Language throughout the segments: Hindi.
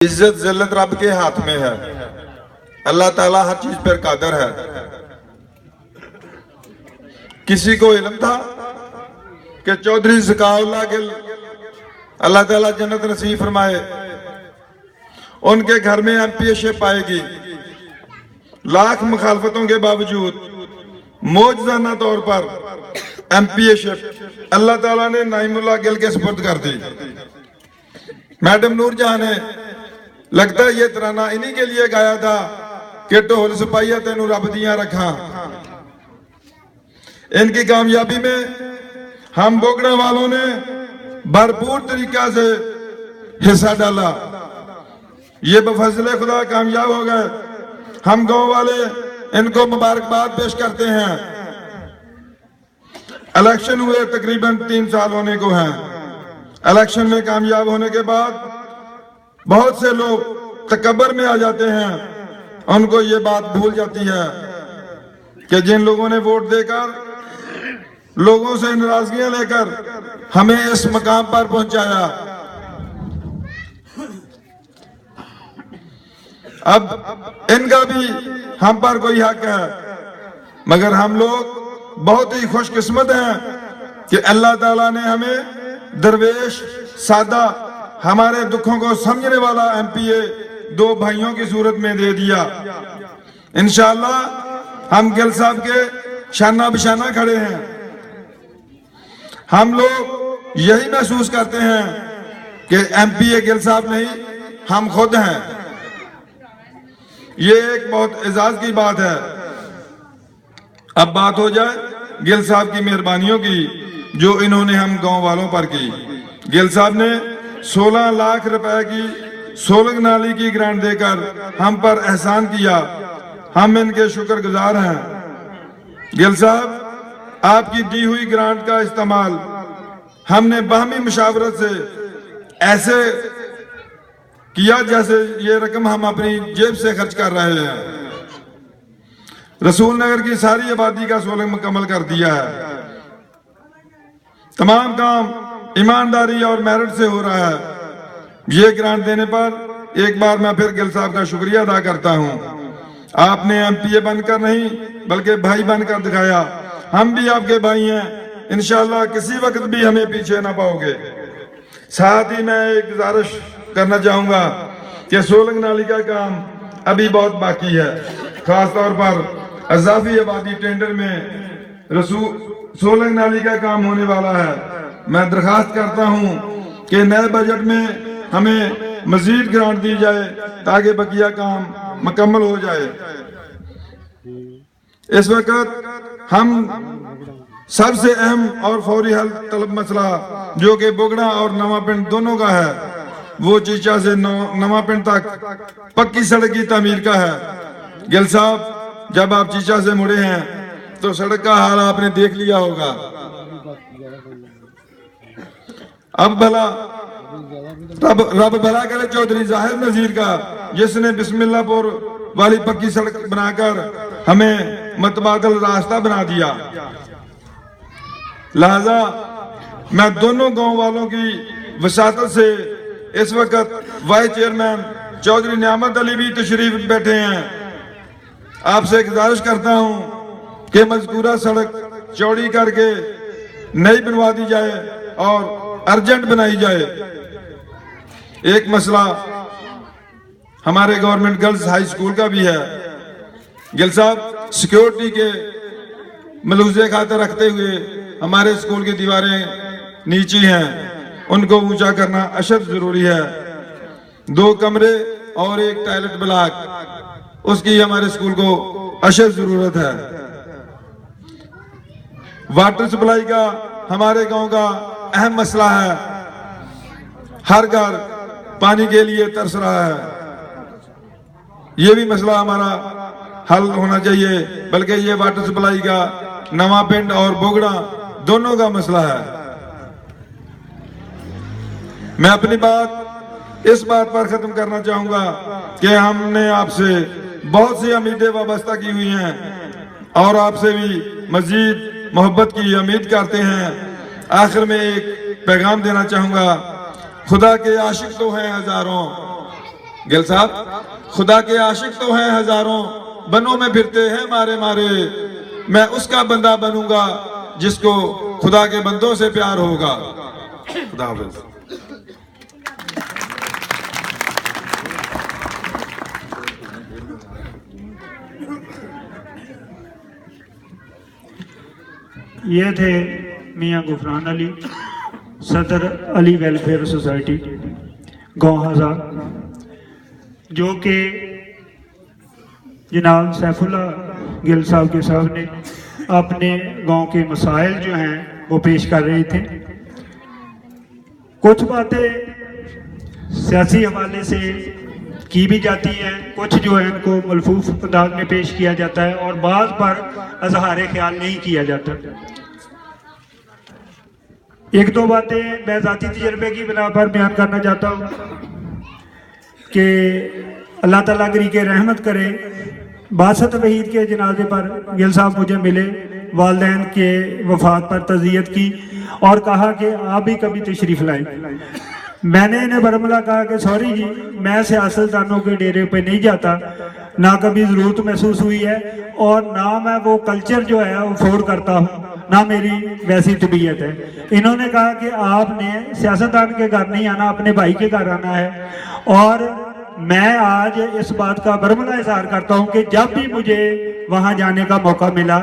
इज्जत जिल्लत रब के हाथ में है। अल्लाह ताला हर चीज पर कादर है। किसी को इल्म था कि चौधरी ज़काउल्लाह गिल अल्लाह ताला जन्नत नसीब फरमाए, उनके घर में एमपीएशिप आएगी। लाख मुखालफतों के बावजूद मौजज़ाना तौर पर एमपीएशिप अल्लाह ताला ने नाइमुल्लाह गिल के सुपुर्द कर दी। मैडम नूरजहां ने, लगता है ये तराना इन्हीं के लिए गाया था कि ढोल सिपाहिया तेनू रब दियां रखा। इनकी कामयाबी में हम बोगड़ा वालों ने भरपूर तरीका से हिस्सा डाला। ये बफज़ले खुदा कामयाब हो गए। हम गांव वाले इनको मुबारकबाद पेश करते हैं। इलेक्शन हुए तकरीबन 3 साल होने को हैं। इलेक्शन में कामयाब होने के बाद बहुत से लोग तकब्बर में आ जाते हैं। उनको ये बात भूल जाती है कि जिन लोगों ने वोट देकर लोगों से नाराजगियां लेकर हमें इस मकाम पर पहुंचाया, अब इनका भी हम पर कोई हक है। मगर हम लोग बहुत ही खुशकिस्मत हैं कि अल्लाह ताला ने हमें दरवेश सादा हमारे दुखों को समझने वाला एमपीए 2 भाइयों की सूरत में दे दिया। इंशाअल्लाह हम गिल साहब के शाना बिशाना खड़े हैं। हम लोग यही महसूस करते हैं कि एमपीए गिल साहब नहीं, हम खुद हैं। ये एक बहुत एजाज की बात है। अब बात हो जाए गिल साहब की मेहरबानियों की जो इन्होंने हम गांव वालों पर की। गिल साहब ने 16 लाख रुपए की सोलंग नाली की ग्रांट देकर हम पर एहसान किया। हम इनके शुक्रगुजार हैं। गिल साहब, आपकी दी हुई ग्रांट का इस्तेमाल हमने बाहमी मुशावरत से ऐसे किया जैसे ये रकम हम अपनी जेब से खर्च कर रहे हैं। रसूल नगर की सारी आबादी का सोलंग मुकम्मल कर दिया है। तमाम काम ईमानदारी और मेरिट से हो रहा है। ये ग्रांट देने पर एक बार मैं फिर गिल साहब का शुक्रिया अदा करता हूँ। आपने एमपीए बनकर नहीं बल्कि भाई बनकर दिखाया। हम भी आपके भाई हैं। इंशाअल्लाह किसी वक्त भी हमें पीछे ना पाओगे। साथ ही मैं एक गुजारिश करना चाहूंगा कि सोलंग नाली का काम अभी बहुत बाकी है। खासतौर पर अजाफी आबादी टेंडर में सोलंग नाली का काम होने वाला है। मैं दरखास्त करता हूं कि नए बजट में हमें मजीद ग्रांट दी जाए ताकि बकिया काम मुकम्मल हो जाए। इस वक्त हम सबसे अहम और फौरी हल तलब मसला जो कि बोगड़ा और नवा पिंड दोनों का है, वो चीचा से नवा पिंड तक पक्की सड़क की तामीर का है। गिल साहब, जब आप चीचा से मुड़े हैं तो सड़क का हाल आपने देख लिया होगा। अब भला रब भला करे चौधरी जाहिर नजीर का, जिसने बिस्मिल्लाहपुर वाली पक्की सड़क बनाकर हमें मतबादल रास्ता बना दिया। लिहाजा मैं दोनों गांव वालों की वसातत से इस वक्त वाइस चेयरमैन चौधरी नियामत अली भी तशरीफ बैठे हैं। आपसे गुजारिश करता हूं कि मज़कूरा सड़क चौड़ी करके नई बनवा दी जाए और अर्जेंट बनाई जाए। एक मसला हमारे गवर्नमेंट गर्ल्स हाई स्कूल का भी है। गिल साहब, सिक्योरिटी के मलूजे खातर रखते हुए हमारे स्कूल की दीवारें नीची हैं, उनको ऊंचा करना अशद जरूरी है। 2 कमरे और 1 टॉयलेट ब्लॉक, उसकी हमारे स्कूल को अशद जरूरत है। वाटर सप्लाई का हमारे गांव का अहम मसला है। हर घर पानी के लिए तरस रहा है। ये भी मसला हमारा हल होना चाहिए। बल्कि ये वाटर सप्लाई का नवा पिंड और बोगड़ा दोनों का मसला है। मैं अपनी बात इस बात पर खत्म करना चाहूंगा कि हमने आपसे बहुत सी उम्मीदें वाबस्ता की हुई हैं और आपसे भी मजीद मोहब्बत की उम्मीद करते हैं। आखिर में एक पैगाम देना चाहूंगा। खुदा के आशिक तो हैं हजारों, गिल साहब, खुदा के आशिक तो हैं हजारों, बनों में फिरते हैं मारे मारे, मैं उसका बंदा बनूंगा जिसको खुदा के बंदों से प्यार होगा। खुदा हाफिज। ये थे मियाँ गुफरान अली, सदर अली वेलफेयर सोसाइटी गाँव हज़ार, जो कि जनाब सैफुल्ला गिल साहब के साहब ने अपने गांव के मसाइल जो हैं वो पेश कर रहे थे। कुछ बातें सियासी हवाले से की भी जाती हैं, कुछ जो है उनको मलफूफ अंदाज में पेश किया जाता है और बाज़ पर अजहार ख्याल नहीं किया जाता। एक दो बातें मैं ज़ाती तजर्बे की बिना पर बयान करना चाहता हूँ कि अल्लाह ताला करी के रहमत करे। बासत वहीद के जनाजे पर गिल साहब मुझे मिले, वालदैन के वफात पर तज़ियत की और कहा कि आप भी कभी तशरीफ़ लाएं। मैंने इन्हें बरमला कहा कि सॉरी जी, मैं सियासतदानों के डेरे पे नहीं जाता, ना कभी ज़रूरत महसूस हुई है और ना मैं वो कल्चर जो है वो अफोर्ड करता हूँ, ना मेरी वैसी तबीयत है। इन्होंने कहा कि आपने सियासतदान के घर नहीं आना, अपने भाई के घर आना है। और मैं आज इस बात का बरमला इज़हार करता हूँ कि जब भी मुझे वहाँ जाने का मौका मिला,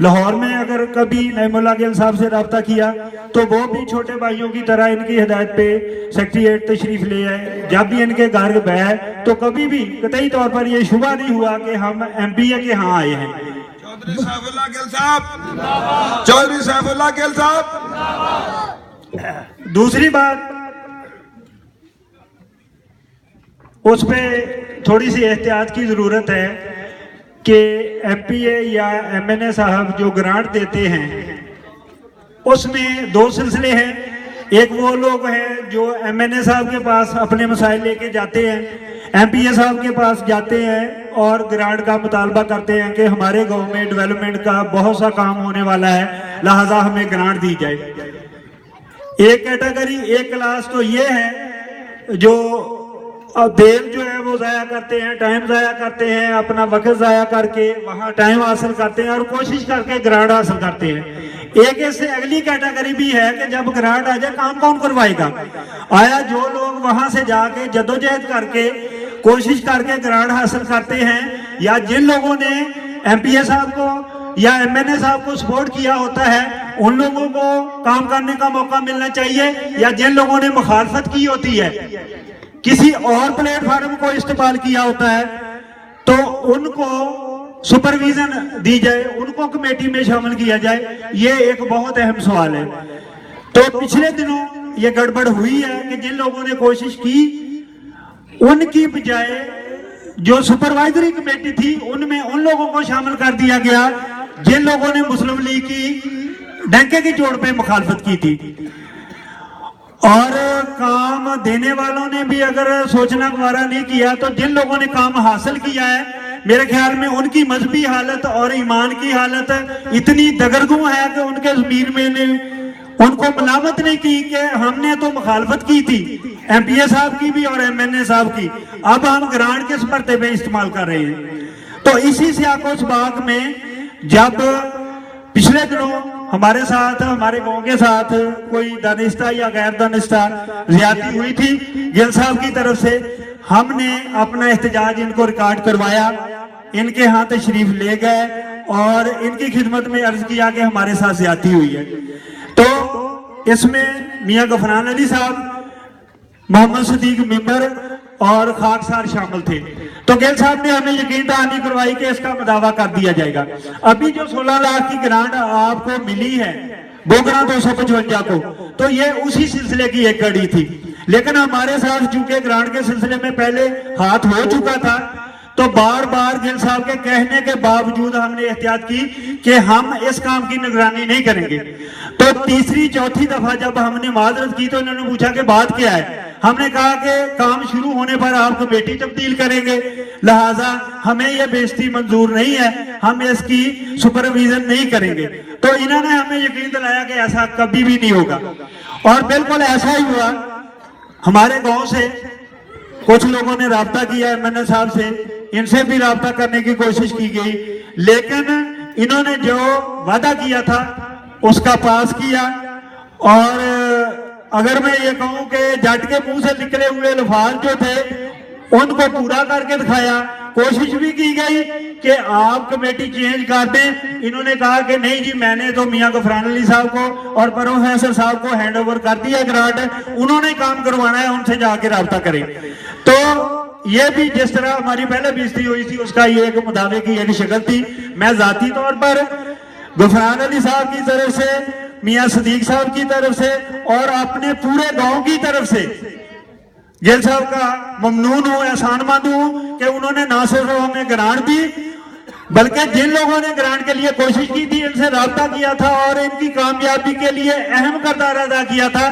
लाहौर में अगर कभी नईमुल्लाह गिल साहब से रब्ता किया तो वो भी छोटे भाइयों की तरह इनकी हिदायत पे सेक्रेटेरिएट तशरीफ ले आए। जब भी इनके घर गए तो कभी भी कतई तौर पर ये शुबा नहीं हुआ कि हम MPA के यहाँ आए हैं। चौधरी सैफुल्लाह गिल साहब, चौधरी सैफुल्लाह गिल साहब। दूसरी बात, उस पर थोड़ी सी एहतियात की ज़रूरत है कि MPA या MNA साहब जो ग्रांट देते हैं उसमें दो सिलसिले हैं। एक वो लोग हैं जो MNA साहब के पास अपने मसाइल लेके जाते हैं, MPA साहब के पास जाते हैं और ग्रांट का मुतालबा करते हैं कि हमारे गांव में डेवलपमेंट का बहुत सा काम होने वाला है, लिहाजा हमें ग्रांट दी जाए। एक कैटेगरी, एक क्लास तो ये है जो देर जो है वो ज़ाया करते हैं, टाइम ज़ाया करते हैं, अपना वक्त ज़ाया करके वहाँ टाइम हासिल करते हैं और कोशिश करके ग्रांट हासिल करते हैं। एक इससे अगली कैटेगरी भी है कि जब ग्रांट आ जाए काम कौन करवाएगा। आया जो लोग वहाँ से जाके जदोजहद करके कोशिश करके ग्रांट हासिल करते हैं, या जिन लोगों ने MPA साहब को या MNA साहब को सपोर्ट किया होता है, उन लोगों को काम करने का मौका मिलना चाहिए, या जिन लोगों ने मुखालफत की होती है, किसी और प्लेटफार्म को इस्तेमाल किया होता है, तो उनको सुपरविजन दी जाए, उनको कमेटी में शामिल किया जाए। ये एक बहुत अहम सवाल है। तो पिछले दिनों ये गड़बड़ हुई है कि जिन लोगों ने कोशिश की उनकी बजाय जो सुपरवाइजरी कमेटी थी उनमें उन लोगों को शामिल कर दिया गया जिन लोगों ने मुस्लिम लीग की डंके की चोट पे मुखालफत की थी। और काम देने वालों ने भी अगर सोचना गवारा नहीं किया तो जिन लोगों ने काम हासिल किया है, मेरे ख्याल में उनकी मजहबी हालत और ईमान की हालत इतनी दगरगू है कि उनके ज़मीर में ने उनको मलामत नहीं की कि हमने तो मुखालफत की थी MPA साहब की भी और MNA साहब की, अब हम ग्रांट किस मरते पे इस्तेमाल कर रहे हैं। तो इसी सियाकोस बाग में जब पिछले दिनों हमारे साथ, हमारे गांव के साथ कोई दानिस्ता या गैर दानिस्ता ज्यादती हुई थी गिल साहब की तरफ से, हमने अपना एहतजाज इनको रिकॉर्ड करवाया, इनके यहाँ तशरीफ ले गए और इनकी खिदमत में अर्ज किया कि हमारे साथ ज्यादती हुई है। तो इसमें मियाँ गफरान अली साहब, मोहम्मद सदीक मिंबर और खाकसार शामिल थे। तो गिल साहब ने हमें यकीन दहानी करवाई कि इसका मुदावा कर दिया जाएगा। अभी जो 16 लाख की ग्रांट आपको मिली है बोगरा 255 को, तो ये उसी सिलसिले की एक कड़ी थी। लेकिन हमारे साथ चूंकि ग्रांट के सिलसिले में पहले हाथ हो चुका था, तो बार बार गिल साहब के कहने के बावजूद हमने एहतियात की कि हम इस काम की निगरानी नहीं करेंगे। तो तीसरी चौथी दफा जब हमने माजरत की तो इन्होंने पूछा कि बात क्या है। हमने कहा कि काम शुरू होने पर आप कमेटी तब्दील करेंगे, लिहाजा हमें यह बेइज्जती मंजूर नहीं है, हम इसकी सुपरविजन नहीं करेंगे। तो इन्होंने हमें यकीन दिलाया कि ऐसा कभी भी नहीं होगा और बिल्कुल ऐसा ही हुआ। हमारे गांव से कुछ लोगों ने राब्ता किया एमएनए साहब से, इनसे भी राब्ता करने की कोशिश की गई, लेकिन इन्होंने जो वादा किया था उसका पास किया। और अगर मैं ये कहूं कि जट के मुंह से निकले हुए अल्फाज जो थे उनको पूरा करके दिखाया। कोशिश भी की गई कि आप कमेटी चेंज कर दें, इन्होंने कहा कि नहीं जी, मैंने तो मियां गफरान अली साहब को और प्रोफेसर साहब को हैंड ओवर कर दिया ग्रांट, उन्होंने काम करवाना है, उनसे जाके राब्ता करें। तो ये भी जिस तरह हमारी पहले बेइज्जती हुई थी उसका ये एक मुताबिक की एक शक्ल थी। मैं जाती तौर पर गफरान अली साहब की तरफ से, मियां सदीक साहब की तरफ से और अपने पूरे गांव की तरफ से गिल साहब का ममनून हूं, एहसानमंद हूं कि उन्होंने ना सिर्फ हमें ग्रांट दी बल्कि जिन लोगों ने ग्रांट के लिए कोशिश की थी, इनसे राब्ता किया था और इनकी कामयाबी के लिए अहम किरदार अदा किया था,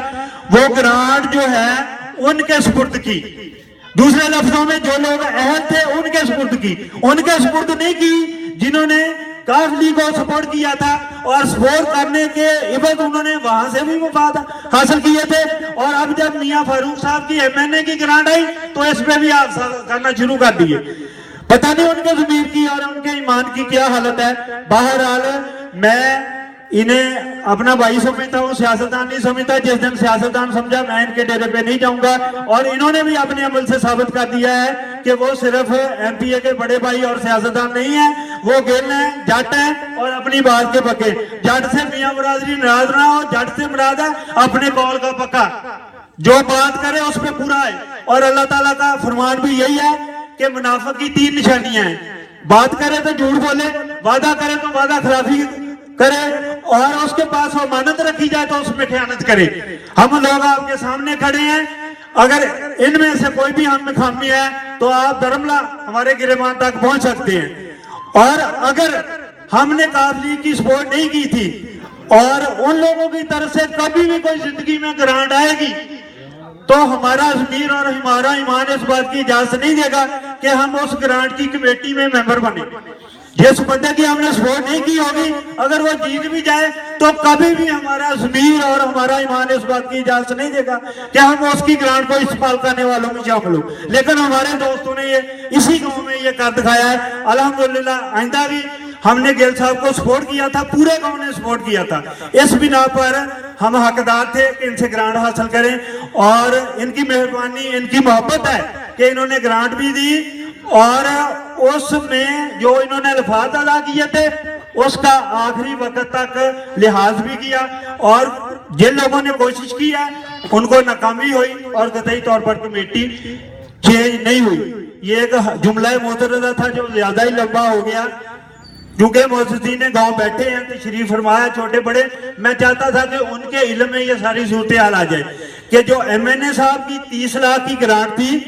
वो ग्रांट जो है उनके सुपुर्द की। दूसरे लफ्जों में जो लोग अहल थे उनके सुपुर्द की, उनके सुपुर्द नहीं की जिन्होंने काफली को सपोर्ट किया था। और सपोर्ट करने के इवज उन्होंने वहां से भी मुफाद हासिल किए थे। और अब जब मियां फारूक साहब की एमएनए की ग्रांट आई तो इस पे भी आप करना शुरू कर दिए। पता नहीं उनके ज़मीर की और उनके ईमान की क्या हालत है। बहरहाल मैं इन्हें अपना भाई समझता हूँ, सियासतदान नहीं समझता। जिस दिन सियासतदान समझा मैं इनके डेरे पे नहीं जाऊंगा। और इन्होंने भी अपने अमल से साबित कर दिया है कि वो सिर्फ एमपीए के बड़े भाई और सियासतदान नहीं है, वो गिल है, जट है और अपनी बात के पक्के। जट से मियां बरादरी नाराज ना हो, जट से मुराद है अपने कौल का पक्का, जो बात करे उस पर पूरा है। और अल्लाह ताला का फरमान भी यही है कि मुनाफिक की 3 निशानियां हैं, बात करे तो झूठ बोले, वादा करे तो वादा खिलाफी करे और उसके पास वो अमानत रखी जाए तो उसमें खयानत करे। हम लोग आपके सामने खड़े हैं, अगर इनमें से कोई भी हम में खामी है तो आप धर्मला हमारे गिरेबान तक पहुंच सकते हैं। और अगर हमने काफली की सपोर्ट नहीं की थी और उन लोगों की तरफ से कभी भी कोई जिंदगी में ग्रांट आएगी तो हमारा ज़मीर और हमारा ईमान इस बात की इजाजत नहीं देगा कि हम उस ग्रांट की कमेटी में मेंबर बने। जिस बंदे की हमने सपोर्ट नहीं की होगी, अगर वो जीत भी जाए तो कभी भी हमारा ज़मीर और हमारा ईमान इस बात की इजाजत नहीं देगा कि हम उसकी ग्रांट को इस्तेमाल करने वालों में शामिल हो। लेकिन हमारे दोस्तों ने ये इसी गांव में ये कर दिखाया है। अल्हम्दुलिल्लाह आइंदा भी हमने गिल साहब को सपोर्ट किया था, पूरे गांव ने सपोर्ट किया था। इस बिना पर हम हकदार थे कि इनसे ग्रांट हासिल करें और इनकी मेहरबानी, इनकी मोहब्बत है कि इन्होंने ग्रांट भी दी और उसमें जो इन्होंने अल्फाज अदा किए थे उसका आखिरी वक्त तक लिहाज भी किया। और जिन लोगों ने कोशिश की है उनको नाकामी हुई और कतई तौर पर कमेटी चेंज नहीं हुई। ये एक जुमला मोतरदा था जो ज्यादा ही लंबा हो गया, क्योंकि मोहसिन गांव बैठे हैं तशरीफ फरमाया छोटे बड़े। मैं चाहता था कि उनके इल्म में ये सारी सूरत हाल आ जाए कि जो एमएनए साहब की 30 लाख की ग्रांट थी